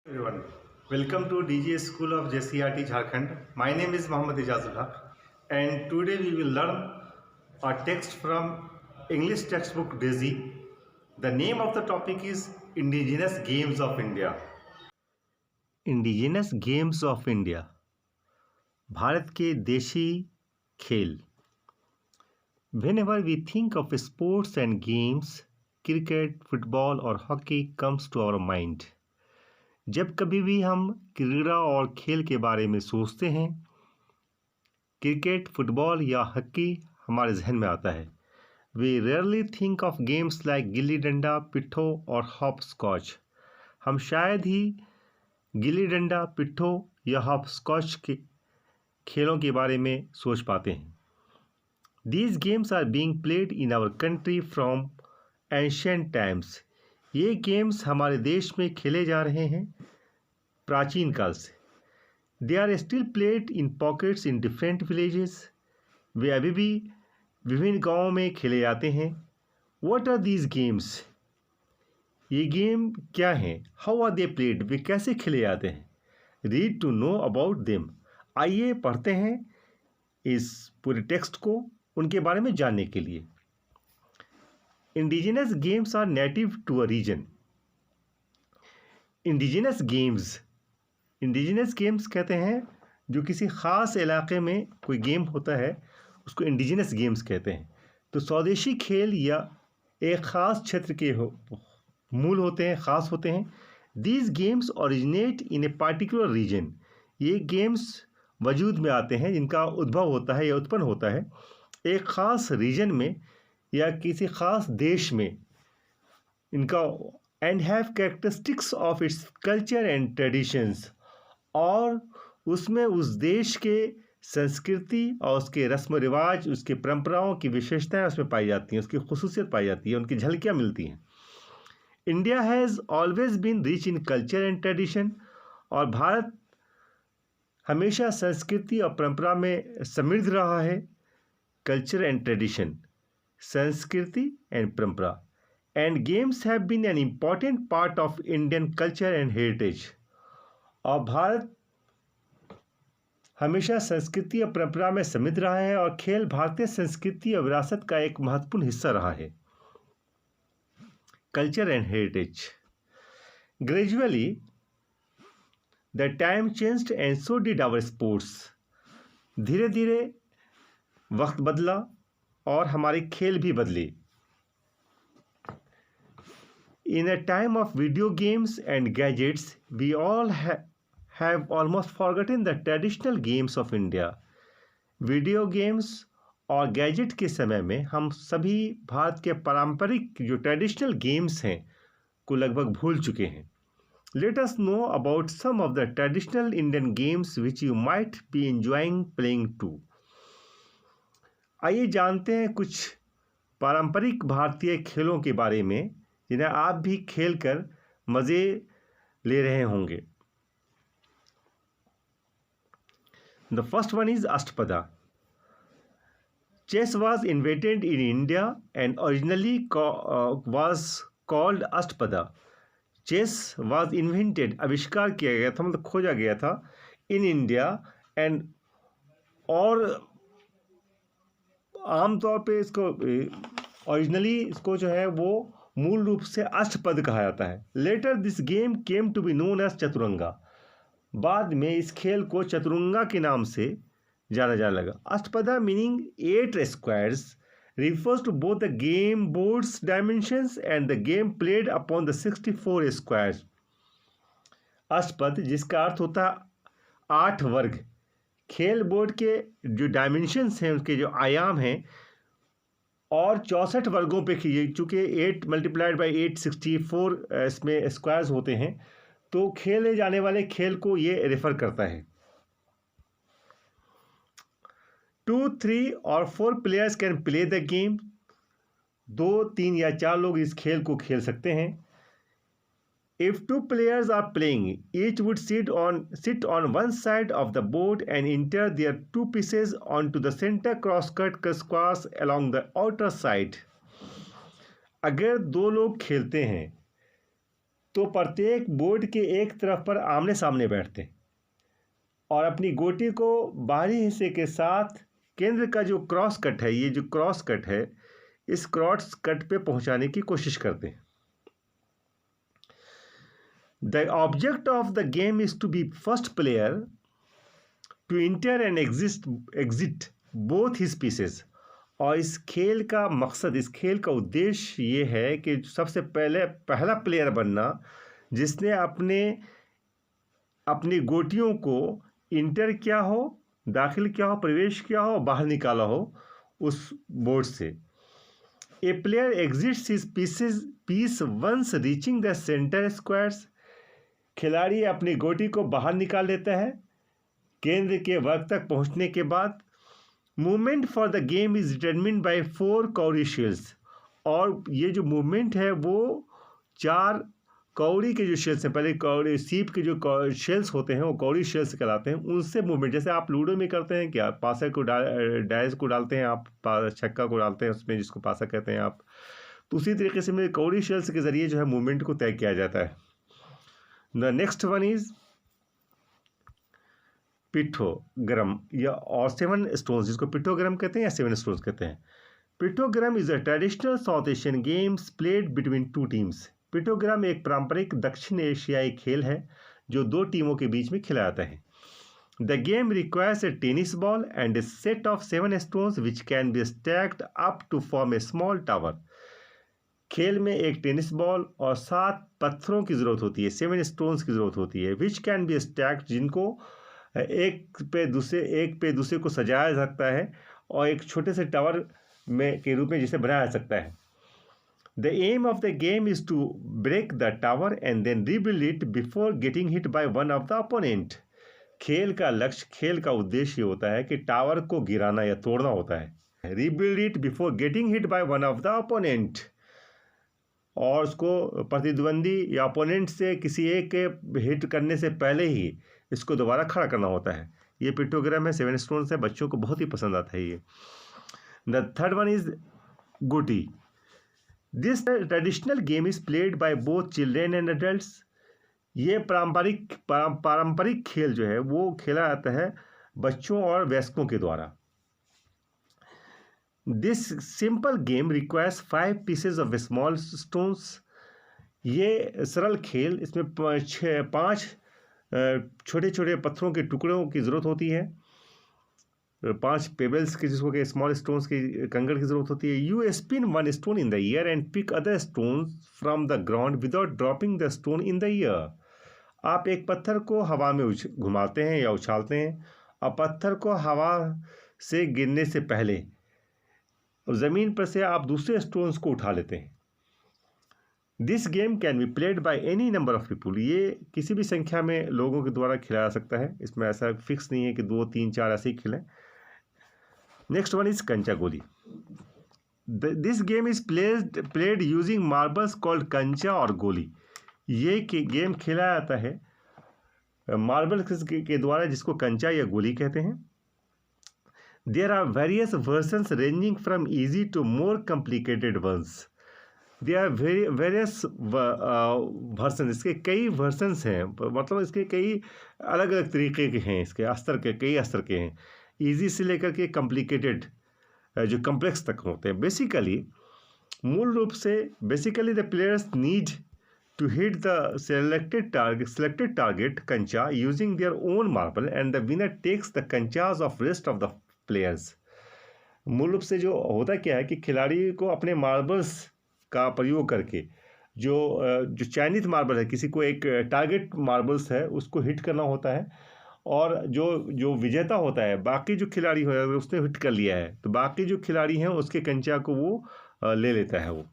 Everyone, welcome to DGA School of JCRT Jharkhand. My name is Mohammad Ijazul Haq, and today we will learn a text from English textbook Daisy. The name of the topic is Indigenous Games of India. Indigenous Games of India. Bharat के देशी खेल. Whenever we think of sports and games, cricket, football or hockey comes to our mind. जब कभी भी हम क्रीड़ा और खेल के बारे में सोचते हैं, क्रिकेट, फुटबॉल या हॉकी हमारे जहन में आता है. We rarely think of games like gilli danda, पिट्ठो और हॉप स्कॉच. हम शायद ही गिल्ली डंडा, पिट्ठो या हॉप स्कॉच के खेलों के बारे में सोच पाते हैं. These games are being played in our country from ancient times. ये गेम्स हमारे देश में खेले जा रहे हैं प्राचीन काल से. They are still played in pockets in different villages. वे अभी भी विभिन्न गांवों में खेले जाते हैं. What are these games? ये गेम क्या हैं? How are they played? वे कैसे खेले जाते हैं? Read to know about them. आइए पढ़ते हैं इस पूरे टेक्स्ट को उनके बारे में जानने के लिए. Indigenous games are native to a region. Indigenous games कहते हैं जो किसी ख़ास इलाके में कोई गेम होता है उसको इंडिजिनस गेम्स कहते हैं. तो स्वदेशी खेल या एक ख़ास क्षेत्र के मूल होते हैं, ख़ास होते हैं. These games originate in a particular region. ये गेम्स वजूद में आते हैं जिनका उद्भव होता है या उत्पन्न होता है एक ख़ास रीजन में या किसी ख़ास देश में. इनका and have characteristics of its culture and traditions. और उसमें उस देश के संस्कृति और उसके रस्म रिवाज, उसके परंपराओं की विशेषताएं उसमें पाई जाती हैं, उसकी खुसूसियत पाई जाती है, उनकी झलकियाँ मिलती हैं. India has always been rich in culture and tradition. और भारत हमेशा संस्कृति और परंपरा में समृद्ध रहा है. कल्चर एंड ट्रेडिशन, संस्कृति एंड परंपरा. And games have been an important part of Indian culture and heritage. और भारत हमेशा संस्कृति और परंपरा में समृद्ध रहा है और खेल भारतीय संस्कृति और विरासत का एक महत्वपूर्ण हिस्सा रहा है. Culture and heritage. Gradually the time changed and so did our sports. धीरे धीरे वक्त बदला और हमारे खेल भी बदले. In a time of video games and gadgets we all have almost forgotten the traditional games of India. Video games और गैजेट के समय में हम सभी भारत के पारंपरिक जो ट्रेडिशनल गेम्स हैं को लगभग भूल चुके हैं. Let us know about some of the traditional Indian games which you might be enjoying playing too. आइए जानते हैं कुछ पारंपरिक भारतीय खेलों के बारे में जिन्हें आप भी खेल कर मज़े ले रहे होंगे. The first one is Ashtapada. Chess was invented in India and originally was called Ashtapada. Chess was invented, आविष्कार किया गया था, मतलब खोजा गया था इन इंडिया एंड और आमतौर पे इसको ओरिजिनली इसको जो है वो मूल रूप से अष्टपद कहा जाता है. Later this game came to be known as Chaturanga. बाद में इस खेल को चतुरंगा के नाम से जाना जाने लगा. Ashtapada meaning 8 squares refers to both the game board's dimensions and the game played upon the 64 squares. Ashtapad जिसका अर्थ होता है 8 वर्ग. खेल बोर्ड के जो डायमेंशंस हैं, उसके जो आयाम हैं और 64 वर्गों पे किए, चूँकि 8 × 8 64 इसमें स्क्वायर्स होते हैं, तो खेले जाने वाले खेल को ये रेफर करता है. 2, 3 और 4 players can play the game. 2, 3 या 4 लोग इस खेल को खेल सकते हैं. If 2 players are playing, each would sit on one side of the board and enter their 2 pieces onto the center cross-cut squares along the outer side. अगर 2 लोग खेलते हैं तो प्रत्येक बोर्ड के एक तरफ पर आमने सामने बैठते और अपनी गोटी को बाहरी हिस्से के साथ केंद्र का जो क्रॉस कट है, ये जो क्रॉस कट है, इस क्रॉस कट पे पहुंचाने की कोशिश करते हैं। The object of the game is to be first player to enter and exit both his pieces. और इस खेल का मकसद, इस खेल का उद्देश्य ये है कि सबसे पहला प्लेयर बनना जिसने अपनी गोटियों को इंटर किया हो, दाखिल किया हो, प्रवेश किया हो, बाहर निकाला हो उस बोर्ड से। A player exits his piece once reaching the centre squares. खिलाड़ी अपनी गोटी को बाहर निकाल लेता है केंद्र के वर्ग तक पहुंचने के बाद। Movement for the game is determined bye 4 कौड़ी शेल्स। और ये जो मूवमेंट है वो 4 कौड़ी के जो शेल्स हैं, पहले कौड़ी सीप के जो शेल्स होते हैं वो कौड़ी शेल्स कहलाते हैं, उनसे मूवमेंट, जैसे आप लूडो में करते हैं क्या, पासा को डाइस को डालते हैं आप, छक्का को डालते हैं उसमें जिसको पासा कहते हैं आप, तो उसी तरीके से में कौड़ी शेल्स के जरिए जो है मूवमेंट को तय किया जाता है। द नेक्स्ट वन इज पिट्ठोग्राम या और 7 स्टोन्स, जिसको पिट्ठोग्राम कहते हैं या 7 स्टोन्स कहते हैं। Pitthogram is a traditional South Asian games played between 2 teams. Pitthogram एक पारंपरिक दक्षिण एशियाई खेल है जो 2 टीमों के बीच में खेला जाता है। The game requires a tennis ball and a set of 7 stones which can be stacked up to form a small tower. खेल में एक टेनिस बॉल और 7 पत्थरों की जरूरत होती है, 7 स्टोन्स की जरूरत होती है, विच कैन बी स्टैक्ड, जिनको एक पे दूसरे को सजाया जा सकता है और एक छोटे से टावर में के रूप में जिसे बनाया जा सकता है। The aim of the game is to break the tower and then rebuild it before getting hit by one of the opponent. खेल का उद्देश्य होता है कि टावर को गिराना या तोड़ना होता है। Rebuild it before getting hit by one of the opponent, और उसको प्रतिद्वंदी या अपोनेंट से किसी एक के हिट करने से पहले ही इसको दोबारा खड़ा करना होता है। ये पिट्ठोग्राम है, 7 स्टोन्स है, बच्चों को बहुत ही पसंद आता है ये। The third one is Gutti. This traditional game is played by both children and adults. ये पारंपरिक खेल जो है वो खेला जाता है बच्चों और वयस्कों के द्वारा। This simple game requires 5 pieces of small stones. ये सरल खेल, इसमें 5 छोटे छोटे पत्थरों के टुकड़ों की ज़रूरत होती है, 5 पेबल्स की, जिसको कि स्मॉल स्टोन्स की कंकड़ की ज़रूरत होती है। You spin 1 stone in the air and pick other stone from the ground without dropping the stone in the air. आप एक पत्थर को हवा में घुमाते हैं या उछालते हैं और पत्थर को हवा से गिरने से पहले ज़मीन पर से आप दूसरे स्टोन्स को उठा लेते हैं। This game can be played by any number of people. ये किसी भी संख्या में लोगों के द्वारा खिलाया जा सकता है, इसमें ऐसा फिक्स नहीं है कि 2, 3, 4 ऐसे ही खिलें। नेक्स्ट वन इज कंचा गोली। This game is played using marbles called कंचा और गोली। ये गेम खेला जाता है मार्बल के द्वारा, जिसको कंचा या गोली कहते हैं। There are various versions ranging from easy to more complicated ones. They are various version, इसके कई वर्सन्स हैं, मतलब इसके कई अलग अलग तरीके के हैं, इसके कई स्तर के हैं, इजी से लेकर के कॉम्प्लिकेटेड जो कॉम्प्लेक्स तक होते हैं। मूल रूप से the players need to hit the selected target kancha using their own marble and the winner takes the kanchas of rest of the players. मूल रूप से जो होता क्या है कि खिलाड़ी को अपने मार्बल्स का प्रयोग करके जो चयनित मार्बल है, किसी को एक टारगेट मार्बल्स है उसको हिट करना होता है, और जो विजेता होता है, बाकी जो खिलाड़ी हो उसने हिट कर लिया है तो बाकी जो खिलाड़ी हैं उसके कंचा को वो ले लेता है वो।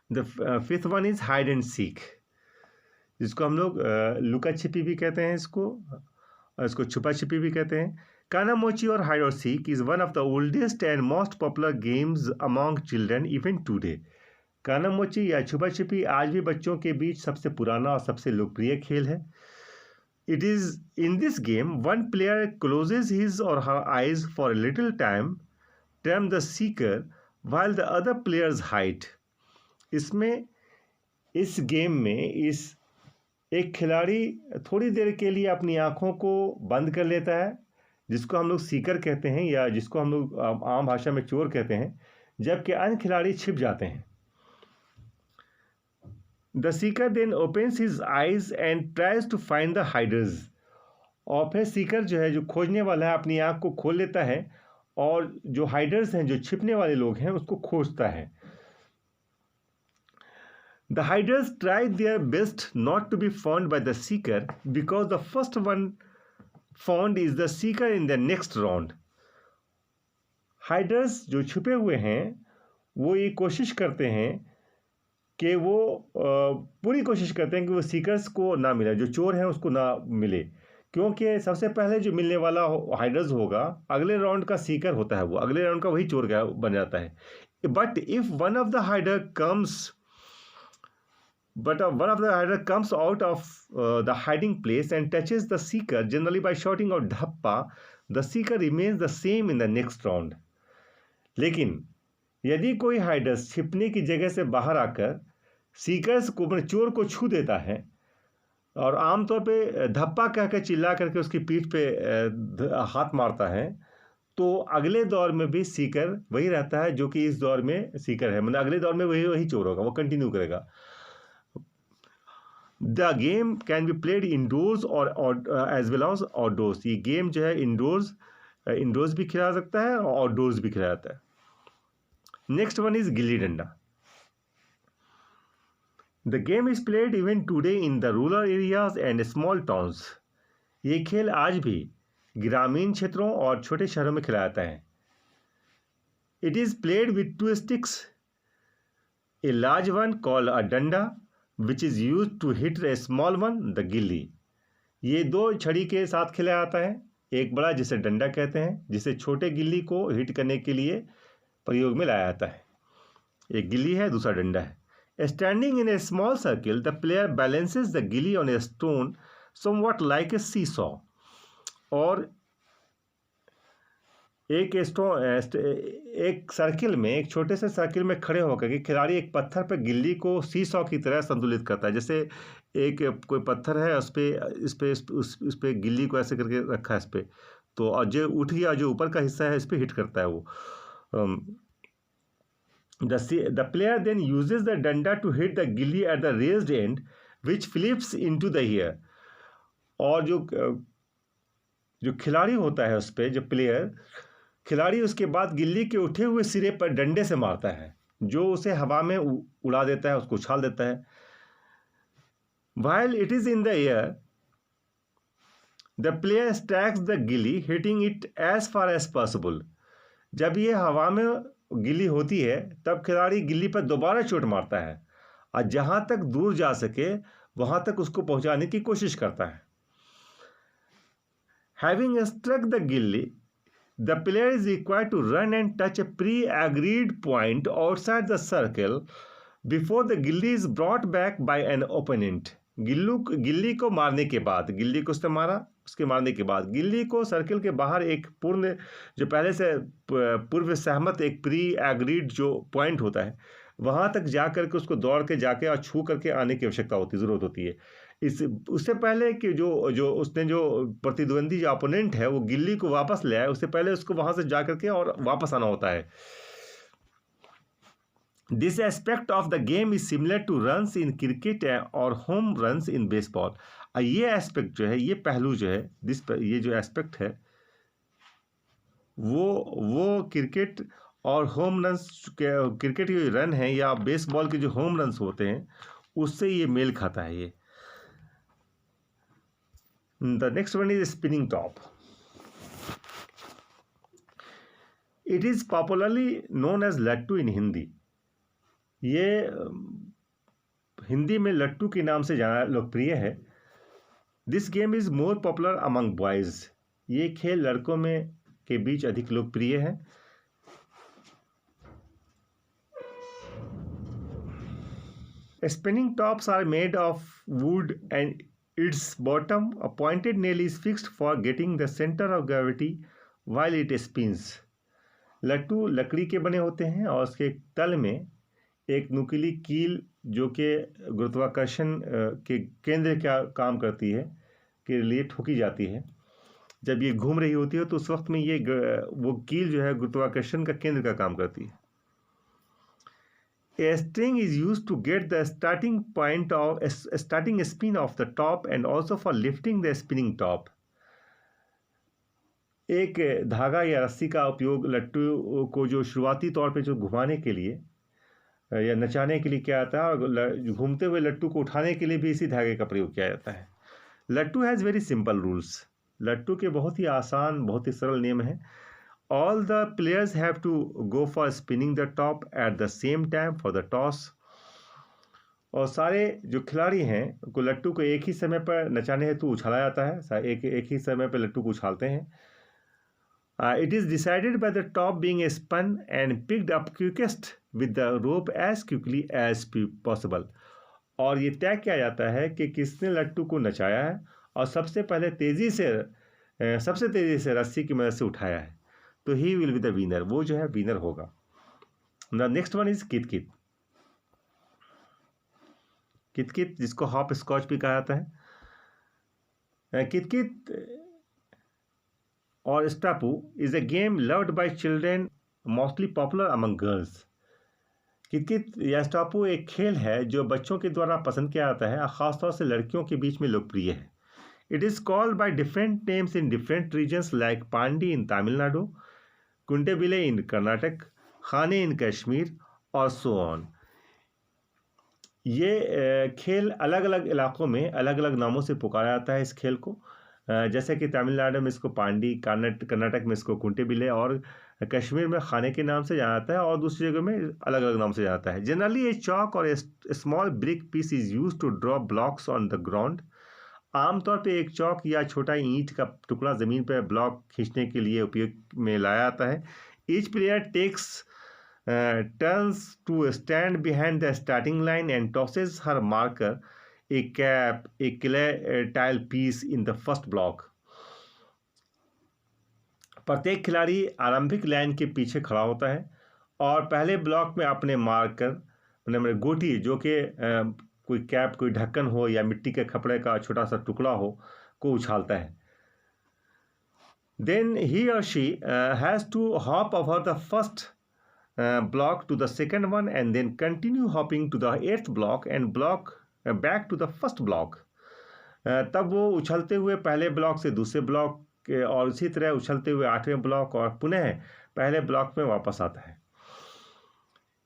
The fifth one is hide and seek, जिसको हम लोग लुका छिपी भी कहते हैं, इसको छुपा छिपी भी कहते हैं। कानामोची और हाइड और seek is one of the oldest and most popular games among children even today. Kanamachi या छुपा छिपी आज भी बच्चों के बीच सबसे पुराना और सबसे लोकप्रिय खेल है। It is in this game one player closes his or her eyes for a little time, termed the seeker, while the other players hide. इसमें इस गेम में एक खिलाड़ी थोड़ी देर के लिए अपनी आंखों को बंद कर लेता है, जिसको हम लोग सीकर कहते हैं या जिसको हम लोग आम भाषा में चोर कहते हैं, जबकि अन्य खिलाड़ी छिप जाते हैं। The seeker then opens his eyes and tries to find the hiders. और फिर सीकर जो है, जो खोजने वाला है, अपनी आंख को खोल लेता है और जो हाइडर्स हैं, जो छिपने वाले लोग हैं, उसको खोजता है। The hiders tried their best not to be found by the seeker because the first one found is the seeker in the next round. Hiders जो छुपे हुए हैं वो ये कोशिश करते हैं कि वो पूरी कोशिश करते हैं कि वो सीकर्स को ना मिले, जो चोर हैं उसको ना मिले, क्योंकि सबसे पहले जो मिलने वाला हाइडर्स होगा अगले राउंड का सीकर होता है, वो अगले राउंड का वही चोर बन जाता है। But if one of the हाइडर comes one of the hider comes out of the hiding place and touches the seeker, generally by shouting out dhappa, the seeker remains the same in the next round. लेकिन यदि कोई hiders छिपने की जगह से बाहर आकर seekers को, मतलब चोर को छू देता है और आमतौर पे धप्पा कहकर चिल्ला करके उसकी पीठ पे हाथ मारता है, तो अगले दौर में भी सीकर वही रहता है जो कि इस दौर में सीकर है, मतलब अगले दौर में वही चोर होगा, वो कंटिन्यू करेगा। The game can be played indoors or as well as outdoors. ये गेम जो है इंडोर्स भी खेला जा सकता है और आउटडोर्स भी खेला जाता है। Next one is gilli danda. The game is played even today in the rural areas and small towns. ये खेल आज भी ग्रामीण क्षेत्रों और छोटे शहरों में खेला जाता है। It is played with 2 sticks, a large one called a डंडा which is used to hit a small one, the गिल्ली। ये 2 छड़ी के साथ खेला जाता है, एक बड़ा जिसे डंडा कहते हैं, जिसे छोटे गिल्ली को हिट करने के लिए प्रयोग में लाया जाता है। एक गिल्ली है, दूसरा डंडा है। Standing in a small circle the player balances the gilli on a stone somewhat like a seesaw. और एक सर्किल में, एक छोटे से सर्किल में खड़े होकर के खिलाड़ी एक पत्थर पर गिल्ली को सीसॉ की तरह संतुलित करता है। जैसे कोई पत्थर है, उस पे गिल्ली को ऐसे करके रखा है इस पे, तो और जो उठ गया, जो ऊपर का हिस्सा है, इस पे हिट करता है वो। The player then uses the danda to hit the gilli at the raised end which flips into the air. और जो खिलाड़ी होता है, उस पे जो खिलाड़ी उसके बाद गिल्ली के उठे हुए सिरे पर डंडे से मारता है, जो उसे हवा में उड़ा देता है, उसको उछाल देता है। While it is in the air, the player stacks the गिल्ली, hitting it as far as possible. जब ये हवा में गिल्ली होती है तब खिलाड़ी गिल्ली पर दोबारा चोट मारता है और जहां तक दूर जा सके वहां तक उसको पहुंचाने की कोशिश करता है। Having struck the गिल्ली, the player is required to run and touch a pre-agreed point outside the circle before the गिल्ली is brought back by an opponent. गिल्ली को मारने के बाद, गिल्ली को उसने मारा, उसके मारने के बाद गिल्ली को सर्किल के बाहर एक जो पहले से पूर्व सहमत एक प्री एग्रीड जो पॉइंट होता है, वहां तक जा करके उसको दौड़ के जाके और छू करके आने की ज़रूरत होती है। उससे पहले कि जो प्रतिद्वंदी जो अपोनेंट है वो गिल्ली को वापस ले आए, उससे पहले उसको वहां से जा करके और वापस आना होता है। This aspect of the game is similar two runs in cricket और होम रन्स इन बेसबॉल। ये एस्पेक्ट जो है, ये पहलू जो है, ये जो एस्पेक्ट है वो क्रिकेट और होम रन्स क्रिकेट के रन है या बेसबॉल के जो होम रन्स होते हैं उससे ये मेल खाता है। ये The next one is spinning top. It is popularly known as लट्टू in हिंदी। ये हिंदी में लट्टू के नाम से जाना लोकप्रिय है। This game is more popular among boys. ये खेल लड़कों में के बीच अधिक लोकप्रिय है। Spinning tops are made of wood and its bottom, a pointed nail is fixed for getting the center of gravity while it spins. लट्टू लकड़ी के बने होते हैं और उसके तल में एक नुकीली कील जो कि गुरुत्वाकर्षण के केंद्र का काम करती है के लिए ठोकी जाती है। जब ये घूम रही होती है तो उस वक्त में ये वो कील जो है गुरुत्वाकर्षण का केंद्र का काम करती है। A string is used to get the starting spin of the top and also for lifting the spinning top. एक धागा या रस्सी का उपयोग लट्टू को जो शुरुआती तौर पे जो घुमाने के लिए या नचाने के लिए किया जाता है, और घूमते हुए लट्टू को उठाने के लिए भी इसी धागे का प्रयोग किया जाता है। लट्टू हैज़ वेरी सिंपल रूल्स। लट्टू के बहुत ही आसान, बहुत ही सरल नियम हैं। All the players have to go for spinning the top at the same time for the toss. और सारे जो खिलाड़ी हैं को लट्टू को एक ही समय पर नचाने हेतु उछाला जाता है। एक ही समय पर लट्टू को उछालते हैं। It is decided by the top being spun and picked up quickest with the rope as quickly as possible. और ये तय किया जाता है कि किसने लट्टू को नचाया है और सबसे तेज़ी से रस्सी की मदद से उठाया है, तो he will be the winner, वो जो है विनर होगा। The next one is Kit-Kit. Kit-Kit जिसको हॉप स्कॉच भी कहा जाता है। कित-कित और Stapu is a game loved by children, mostly popular among girls. Kit-Kit या स्टापू एक खेल है जो बच्चों के द्वारा पसंद किया जाता है, खासतौर से लड़कियों के बीच में लोकप्रिय है। It is called by different names in different regions like Pandi in Tamil Nadu, Kuntebille in Karnataka, Khane in Kashmir और सो ऑन। ये खेल अलग अलग इलाकों में अलग अलग नामों से पुकारा जाता है इस खेल को। जैसे कि तमिलनाडु में इसको पांडी, कर्नाटक में इसको कुंटेबिले और कश्मीर में खाने के नाम से जाना जाता है, और दूसरी जगह में अलग अलग नाम से जाता है। जनरली ए चॉक और a small brick piece is use to draw blocks on the ground. आमतौर पे एक चौक या छोटा ईंट का टुकड़ा ज़मीन पर ब्लॉक खींचने के लिए उपयोग में लाया जाता है। Each player takes turns to stand behind the starting line and tosses her marker a cap a clay tile piece in the first block. प्रत्येक खिलाड़ी आरंभिक लाइन के पीछे खड़ा होता है और पहले ब्लॉक में अपने मार्कर मतलब गोटी, जो कि कोई कैप, कोई ढक्कन हो या मिट्टी के कपड़े का छोटा सा टुकड़ा हो, को उछालता है। Then he or she has to hop over the first block to the second one and then continue hopping to the 8th block and block back to the first block. तब वो उछलते हुए पहले ब्लॉक से दूसरे block और इसी तरह उछलते हुए 8वें ब्लॉक और पुनः पहले ब्लॉक में वापस आता है।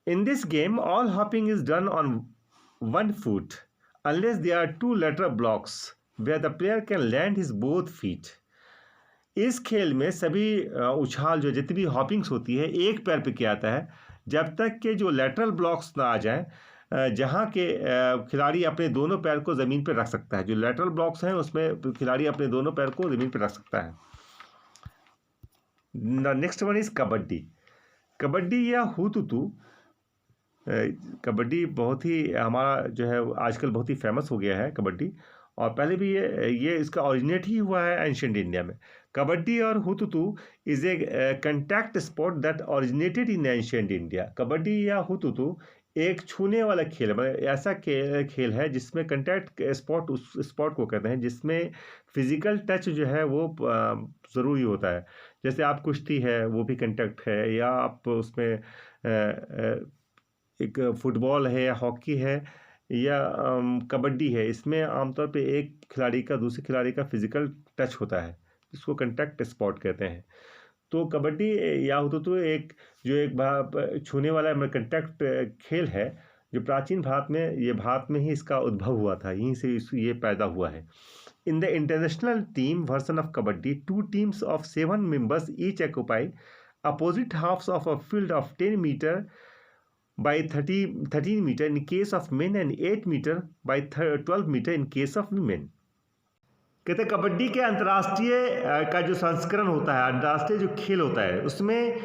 In this game, all hopping is done on one foot unless there are two lateral blocks where the player can land his both feet. इस खेल में सभी उछाल जो जितनी भी हॉपिंग्स होती है एक पैर पे किया जाता है, जब तक कि जो लेटरल ब्लॉक्स ना आ जाएं, जहां के खिलाड़ी अपने दोनों पैर को ज़मीन पर रख सकता है। जो लेटरल ब्लॉक्स हैं उसमें खिलाड़ी अपने दोनों पैर को ज़मीन पर रख सकता है। Next one is kabaddi. Kabaddi या हुतुतु। कबड्डी बहुत ही हमारा जो है आजकल बहुत ही फेमस हो गया है कबड्डी, और पहले भी ये इसका ओरिजिनेट ही हुआ है एंशिएंट इंडिया में। कबड्डी और Hututu is a contact sport that originated in ancient India. Kabaddi या हुतुतु एक छूने वाला खेल, मतलब ऐसा खेल है जिसमें कंटैक्ट स्पोर्ट उस स्पोर्ट को कहते हैं जिसमें फिजिकल टच जो है वो ज़रूरी होता है। जैसे आप कुश्ती है वो भी कंटैक्ट है, या आप उसमें एक फुटबॉल है या हॉकी है या कबड्डी है, इसमें आमतौर पे एक खिलाड़ी का दूसरे खिलाड़ी का फिजिकल टच होता है, जिसको कंटैक्ट स्पोर्ट कहते हैं। तो कबड्डी या हुतुतु एक छूने वाला कंटैक्ट खेल है जो प्राचीन भारत में ही इसका उद्भव हुआ था, यहीं से ये पैदा हुआ है। In the international team version of kabaddi, 2 teams of 7 members each occupy opposite halves of a field of 10 meter by 13 meter in case of men and 8 meter by 12 meter in case of women. कहते हैं कबड्डी के अंतर्राष्ट्रीय का जो संस्करण होता है, अंतर्राष्ट्रीय जो खेल होता है, उसमें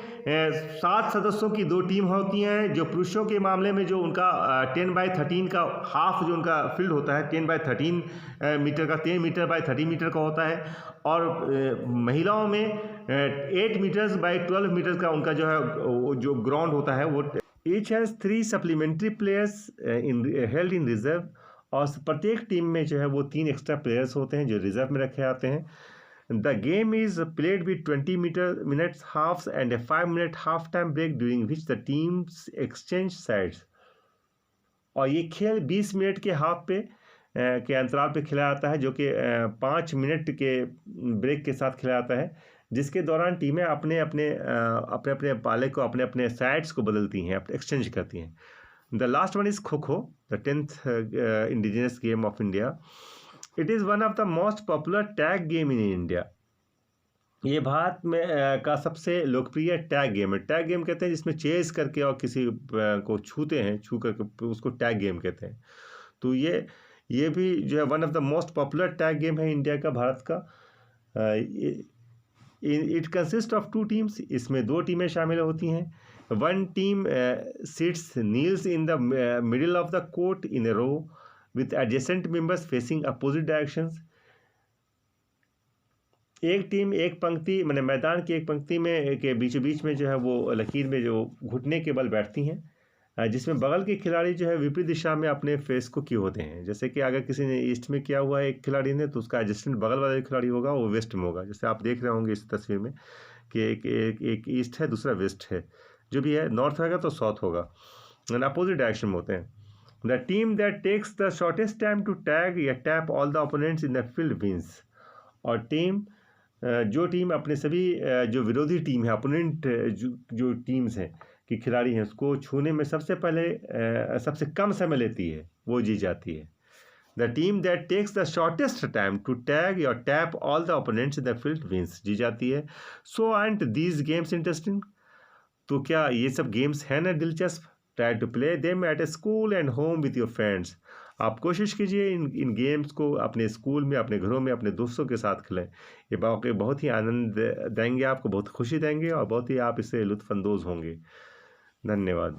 7 सदस्यों की 2 टीम होती हैं। जो पुरुषों के मामले में जो उनका 10/13 का हाफ जो उनका फील्ड होता है 10/13 मीटर का 10 मीटर बाय 30 मीटर का होता है, और महिलाओं में 8 मीटर्स बाय 12 मीटर का उनका जो है जो ग्राउंड होता है वो each has 3 supplementary players held in reserve, और प्रत्येक टीम में जो है वो 3 एक्स्ट्रा प्लेयर्स होते हैं जो रिजर्व में रखे आते हैं। The game is played with 20 minutes halves and a 5-minute half time break during which the teams exchange sides. और ये खेल 20 मिनट के हाफ पे के अंतराल पे खेला जाता है, जो कि 5 मिनट के ब्रेक के साथ खेला जाता है, जिसके दौरान टीमें अपने अपने पाले को अपने अपने साइड्स को बदलती हैं, एक्सचेंज करती हैं। The last one is kho kho, the 10th indigenous game of India. It is one of the most popular tag game in India. ये भारत में का सबसे लोकप्रिय टैग गेम है। टैग गेम कहते हैं जिसमें चेस करके और किसी को छूते हैं, छू करके उसको टैग गेम कहते हैं। तो ये भी जो है one of the most popular tag game है इंडिया का, भारत का। इट कंसिस्ट ऑफ 2 टीम्स, इसमें 2 टीमें शामिल होती हैं। One team sits kneels in the middle of the court in a row with adjacent members facing opposite directions. एक team एक पंक्ति, मैंने मैदान की एक पंक्ति में के बीचों बीच में जो है वो लकीर में जो घुटने के बल बैठती हैं, जिसमें बगल के खिलाड़ी जो है विपरीत दिशा में अपने फेस को किए होते हैं। जैसे कि अगर किसी ने ईस्ट में किया हुआ है एक खिलाड़ी ने, तो उसका एडजस्टेंट बगल वाला जो खिलाड़ी होगा वो वेस्ट में होगा। जैसे आप देख रहे होंगे इस तस्वीर में कि एक ईस्ट है, दूसरा वेस्ट है, जो भी है नॉर्थ होगा तो साउथ होगा, अपोजिट डायरेक्शन में होते हैं। The team that takes the shortest time to tag या tap all the opponents in the field wins. और जो टीम अपने सभी जो विरोधी टीम है, अपोनेंट जो टीम्स हैं कि खिलाड़ी हैं, उसको छूने में सबसे पहले सबसे कम समय लेती है, वो जीत जाती है। The team that takes the shortest time to tag और tap all the opponents in the field wins, जीत जाती है। So and these games interesting. तो क्या ये सब गेम्स हैं ना दिलचस्प? Try to play them at a school and home with your friends. आप कोशिश कीजिए इन गेम्स को अपने स्कूल में, अपने घरों में, अपने दोस्तों के साथ खेलें। ये बहुत ही आनंद देंगे, आपको बहुत खुशी देंगे और बहुत ही आप इससे लुत्फ़अंदोज़ होंगे। धन्यवाद।